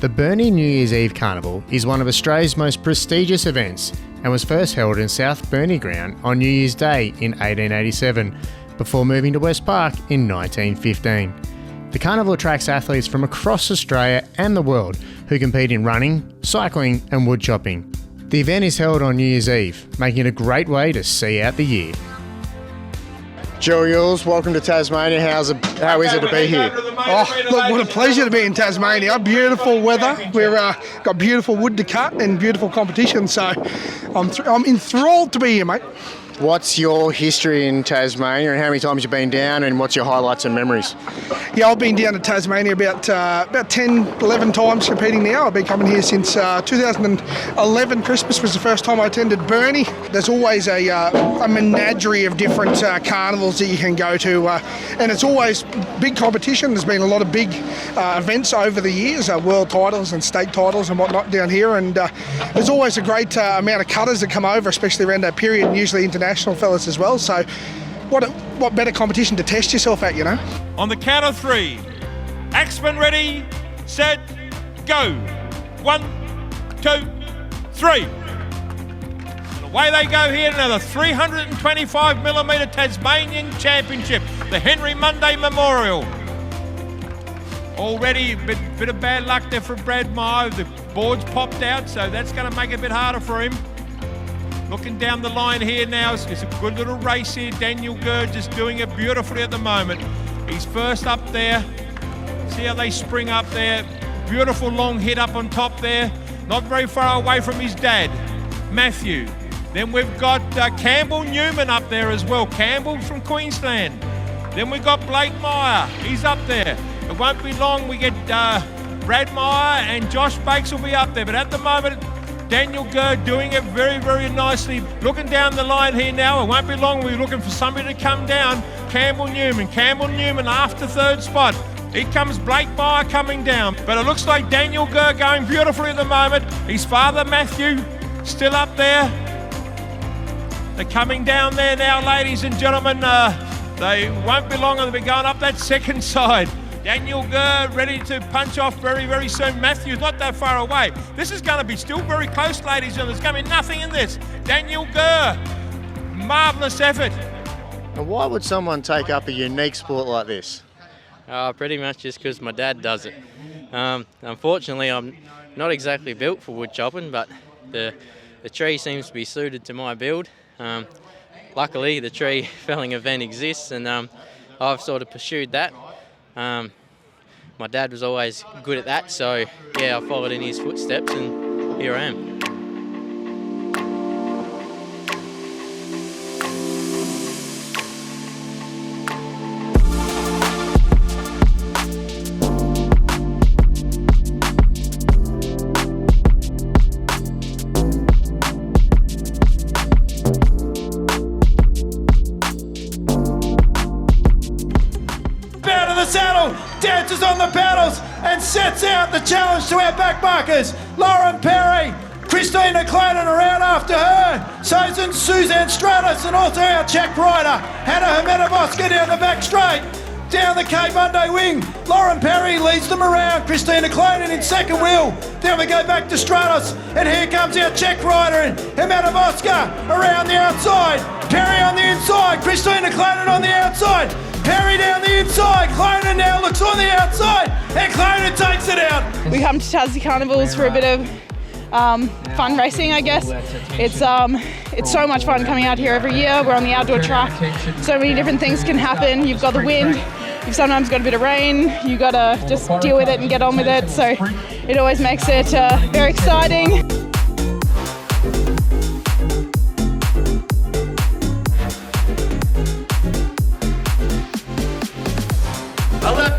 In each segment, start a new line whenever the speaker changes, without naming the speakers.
The Burnie New Year's Eve Carnival is one of Australia's most prestigious events and was first held in South Burnie Ground on New Year's Day in 1887, before moving to West Park in 1915. The carnival attracts athletes from across Australia and the world who compete in running, cycling and woodchopping. The event is held on New Year's Eve, making it a great way to see out the year. Gerald Youles, welcome to Tasmania. How is it to be here?
Oh, look, what a pleasure to be in Tasmania. Beautiful weather. We've got beautiful wood to cut and beautiful competition, so I'm enthralled to be here, mate.
What's your history in Tasmania and how many times you've been down, and what's your highlights and memories?
Yeah, I've been down to Tasmania about 10, 11 times competing now. I've been coming here since 2011. Christmas was the first time I attended Burnie. There's always a menagerie of different carnivals that you can go to, and it's always big competition. There's been a lot of big events over the years, world titles and state titles and whatnot down here, and there's always a great amount of cutters that come over, especially around that period, and usually international fellas as well. So what better competition to test yourself at, you know?
On the count of three, Axeman ready, set, go. 1, 2, 3. And away they go here, another 325mm Tasmanian Championship, the Henry Monday Memorial. Already a bit of bad luck there for Brad Meyer. The board's popped out, so that's going to make it a bit harder for him. Looking down the line here now, it's a good little race here. Daniel Gurr just doing it beautifully at the moment. He's first up there. See how they spring up there. Beautiful long hit up on top there. Not very far away from his dad, Matthew. Then we've got Campbell Newman up there as well. Campbell from Queensland. Then we've got Blake Meyer. He's up there. It won't be long. We get Brad Meyer and Josh Bakes will be up there. But at the moment, Daniel Gurr doing it very, very nicely. Looking down the line here now. It won't be long. We're looking for somebody to come down. Campbell Newman after third spot. Here comes Blake Meyer coming down. But it looks like Daniel Gurr going beautifully at the moment. His father, Matthew, still up there. They're coming down there now, ladies and gentlemen. They won't be long. They'll be going up that second side. Daniel Gurr ready to punch off very, very soon. Matthew's not that far away. This is going to be still very close, ladies and gentlemen. There's going to be nothing in this. Daniel Gurr, marvellous effort.
And why would someone take up a unique sport like this?
Pretty much just because my dad does it. Unfortunately, I'm not exactly built for wood chopping, but the tree seems to be suited to my build. Luckily, the tree felling event exists, and I've sort of pursued that. My dad was always good at that, so yeah, I followed in his footsteps and here I am.
Saddle, dances on the paddles and sets out the challenge to our backmarkers. Lauren Perry, Christina Clayton around after her, Suzanne Stratus, and also our Czech rider Hannah Jimenez down the back straight. Down the Cape Monday wing, Lauren Perry leads them around, Christina Clayton in second wheel. Then we go back to Stratus, and here comes our Czech rider Jimenez around the outside. Perry on the inside, Christina Clayton on the outside. Perry down the inside, Clayton now looks on the outside, and Clayton takes it out.
We come to Tas Carnivals for a bit of fun racing, I guess. It's so much fun coming out here every year. We're on the outdoor track. So many different things can happen. You've got the wind, you've sometimes got a bit of rain, you got to just deal with it and get on with it. So it always makes it very exciting.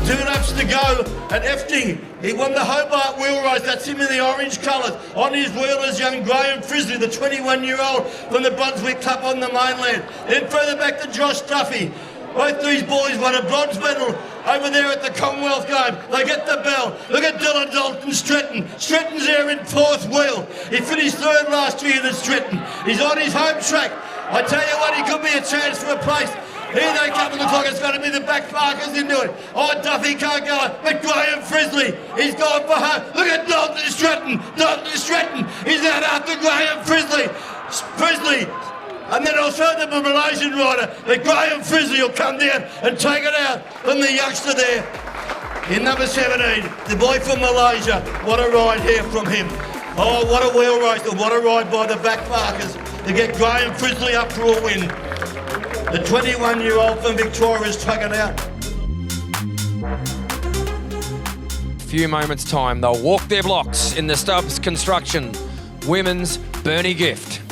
Two laps to go at Efting. He won the Hobart wheelrace. That's him in the orange colours. On his wheel is young Graham Frisley, the 21-year-old from the Brunswick Club on the mainland. Then further back to Josh Duffy. Both these boys won a bronze medal over there at the Commonwealth Game. They get the bell. Look at Dylan Dalton Stretton. Stretton's there in fourth wheel. He finished third last year than Stretton. He's on his home track. I tell you what, he could be a chance for a place. Here they come to the clock. It's going to be the back markers into it. Oh, Duffy can't go. But Graham Frizzley, he's gone for her. Look at Dalton Stratton. Dalton Stratton. He's out after Graham Frizzley. And then I'll show them a Malaysian rider. But Graham Frizzley will come down and take it out from the youngster there. In number 17, the boy from Malaysia. What a ride here from him. Oh, what a wheel race and what a ride by the back markers to get Graham Frizzley up for a win. The 21-year-old from Victoria is tugging out.
Few moments' time, they'll walk their blocks in the Stubbs Construction Women's Burnie Gift.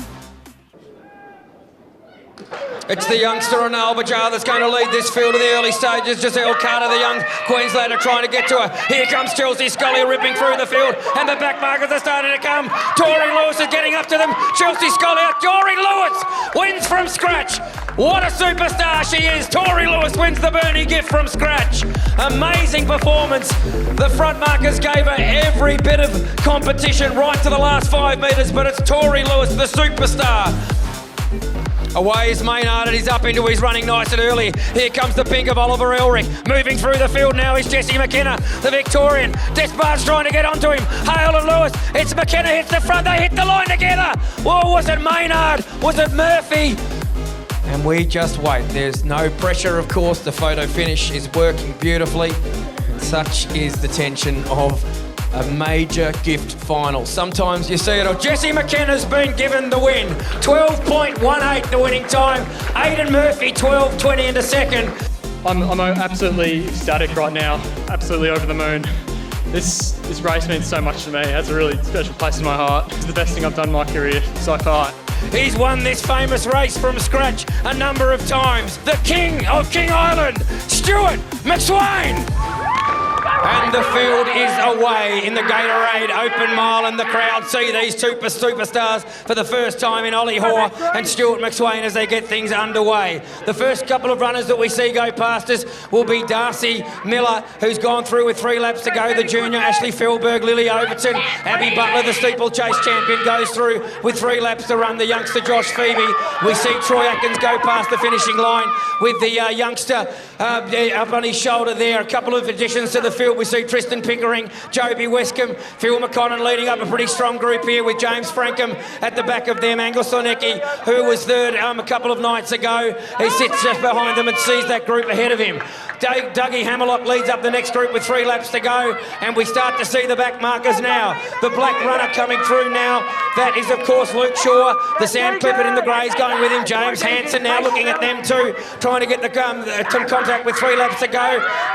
It's the youngster on Albajar that's going to lead this field to the early stages. Giselle Carter, the young Queenslander, trying to get to her. Here comes Chelsea Scully ripping through the field, and the back markers are starting to come. Torri Lewis is getting up to them. Chelsea Scully out. Torri Lewis wins from scratch. What a superstar she is. Torri Lewis wins the Burnie Gift from scratch. Amazing performance. The front markers gave her every bit of competition right to the last 5 metres, but it's Torri Lewis, the superstar. Away is Maynard, and he's up into his running nice and early. Here comes the pink of Oliver Elric. Moving through the field now is Jesse McKenna, the Victorian. Despard's trying to get onto him. Hale and Lewis. It's McKenna hits the front. They hit the line together. Whoa, was it Maynard? Was it Murphy? And we just wait. There's no pressure, of course. The photo finish is working beautifully. And such is the tension of a major gift final. Sometimes you see it all. Jesse McKenna's been given the win. 12.18 the winning time. Aidan Murphy 12.20 into second.
I'm absolutely ecstatic right now. Absolutely over the moon. This race means so much to me. It has a really special place in my heart. It's the best thing I've done in my career so far.
He's won this famous race from scratch a number of times. The King of King Island, Stuart McSwain. And the field is away in the Gatorade Open Mile, and the crowd see these superstars for the first time in Ollie Hoare and Stuart McSwain as they get things underway. The first couple of runners that we see go past us will be Darcy Miller, who's gone through with 3 laps to go. The junior, Ashley Philberg, Lily Overton, Abby Butler, the steeplechase champion, goes through with 3 laps to run. The youngster Josh Phoebe. We see Troy Atkins go past the finishing line with the youngster up on his shoulder there. A couple of additions to the field. We see Tristan Pickering, Joby Westcombe, Phil McConnell leading up a pretty strong group here with James Frankham at the back of them. Angus Lonecki, who was third a couple of nights ago, he sits just behind them and sees that group ahead of him. Dougie Hammerlock leads up the next group with 3 laps to go, and we start to see the back markers now. The black runner coming through now, that is of course Luke Shaw, the Sam Clifford in the greys going with him. James Hansen now looking at them too, trying to get the contact with 3 laps to go,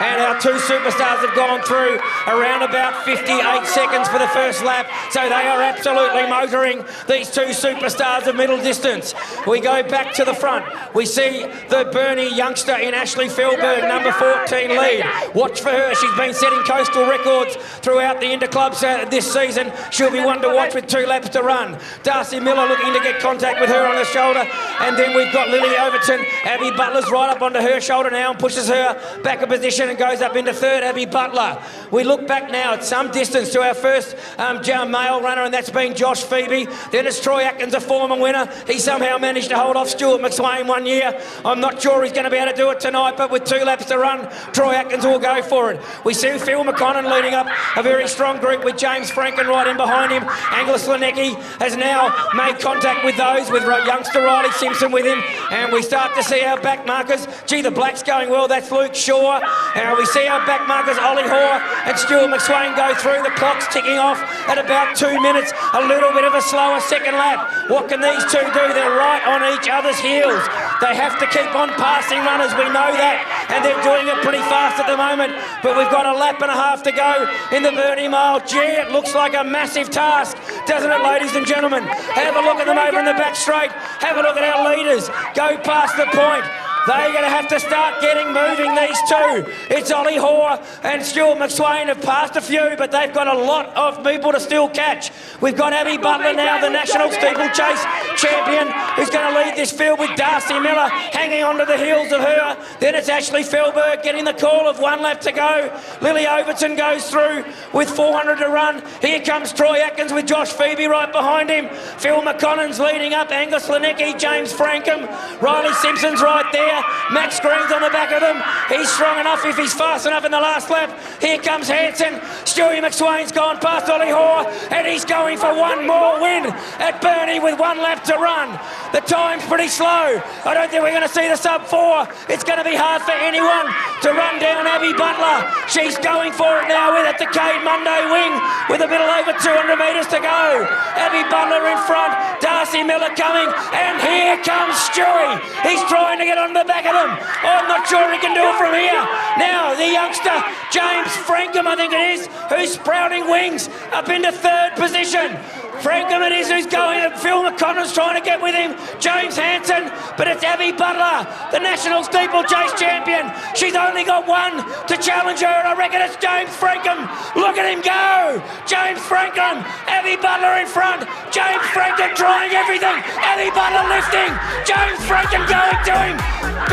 and our 2 superstars have gone through around about 58 seconds for the first lap, so they are absolutely motoring, these 2 superstars of middle distance. We go back to the front. We see the Burnie youngster in Ashley Philberg, number 14 lead. Watch for her. She's been setting coastal records throughout the interclubs this season. She'll be one to watch with 2 laps to run. Darcy Miller looking to get contact with her on the shoulder, and then we've got Lily Overton. Abby Butler's right up onto her shoulder now and pushes her back a position and goes up into third. Abby Butler. We look back now at some distance to our first male runner, and that's been Josh Phoebe. Then it's Troy Atkins, a former winner. He somehow managed to hold off Stuart McSwain one year. I'm not sure he's going to be able to do it tonight, but with 2 laps to run, Troy Atkins will go for it. We see Phil McConnell leading up a very strong group with James Franken right in behind him. Angus Lonecki has now made contact with those, with youngster Riley Simpson with him, and we start to see our back markers. Gee, the black's going well. That's Luke Shaw. And we see our back markers, Ollie Hoare and Stuart McSwain, go through. The clock's ticking off at about 2 minutes. A little bit of a slower second lap. What can these 2 do? They're right on each other's heels. They have to keep on passing runners. We know that, and they're doing it pretty fast at the moment, but we've got a lap and a half to go in the Burnie Mile. Gee, it looks like a massive task, doesn't it, ladies and gentlemen? Have a look at them over in the back straight. Have a look at our leaders go past the point. They're going to have to start getting moving, these 2. It's Ollie Hoare and Stuart McSwain have passed a few, but they've got a lot of people to still catch. We've got Abby Butler now, the national steeplechase champion, who's going to lead this field with Darcy Miller hanging onto the heels of her. Then it's Ashley Felberg getting the call of 1 lap to go. Lily Overton goes through with 400 to run. Here comes Troy Atkins with Josh Phoebe right behind him. Phil McConnell's leading up, Angus Lenicky, James Frankham, Riley Simpson's right there. Max Green's on the back of them. He's strong enough if he's fast enough in the last lap. Here comes Hanson. Stewie McSwain's gone past Ollie Hoare, and he's going for one more win at Burnie with 1 lap to run. The time's pretty slow. I don't think we're going to see the sub-4. It's going to be hard for anyone to run down Abby Butler. She's going for it now with a Decade Monday wing with a little over 200 metres to go. Abby Butler in front, Darcy Miller coming, and here comes Stewie. He's trying to get on the back of them. I'm not sure he can do it from here. Now the youngster, James Frankham, I think it is, who's sprouting wings up into 3rd position. Frankham it is who's going, and Phil McConnell's trying to get with him. James Hanson, but it's Abby Butler, the national steeplechase champion. She's only got one to challenge her, and I reckon it's James Frankham. Look at him go! James Frankham, Abby Butler in front. James Frankham trying everything. Abby Butler lifting. James Frankham going to him.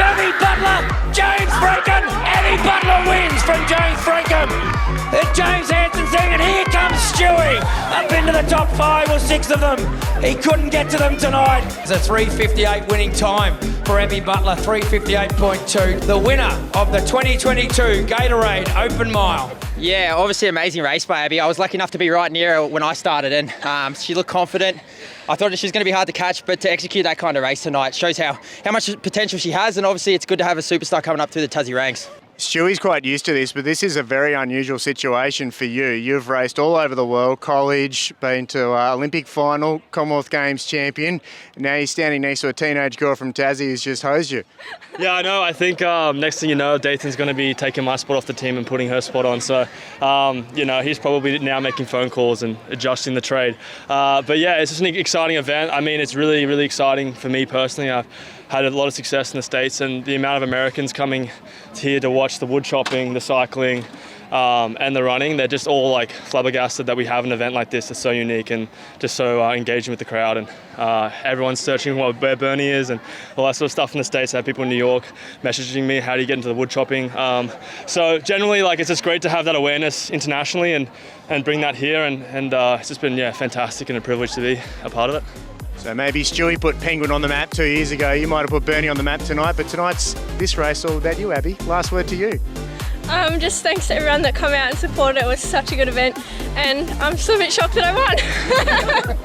Abby Butler, James Frankham. Abby Butler wins from James Frankham. And James Hanson saying, and here comes Stewie up into the top 5 or 6 of them. He couldn't get to them tonight. It's a 3:58 winning time for Abby Butler, 3:58.2. The winner of the 2022 Gatorade Open Mile.
Yeah, obviously amazing race by Abby. I was lucky enough to be right near her when I started in. She looked confident. I thought she was going to be hard to catch, but to execute that kind of race tonight shows how much potential she has, and obviously it's good to have a superstar coming up through the Tassie ranks.
Stewie's quite used to this, but this is a very unusual situation for you. You've raced all over the world, college, been to Olympic final, Commonwealth Games champion. Now you're standing next to a teenage girl from Tassie who's just hosed you.
Yeah, I know. I think next thing you know, Dathan's going to be taking my spot off the team and putting her spot on. So, he's probably now making phone calls and adjusting the trade. But yeah, it's just an exciting event. I mean, it's really, really exciting for me personally. I've had a lot of success in the States, and the amount of Americans coming here to watch the woodchopping, the cycling, and the running, they're just all like flabbergasted that we have an event like this that's so unique and just so engaging with the crowd. And everyone's searching where Burnie is and all that sort of stuff in the States. I have people in New York messaging me, how do you get into the woodchopping? So generally, it's just great to have that awareness internationally and bring that here. And it's just been, fantastic and a privilege to be a part of it.
So maybe Stewie put Penguin on the map 2 years ago. You might have put Burnie on the map tonight, but tonight's this race all about you, Abby. Last word to you.
Just thanks to everyone that come out and supported it. It was such a good event, and I'm still a bit shocked that I won.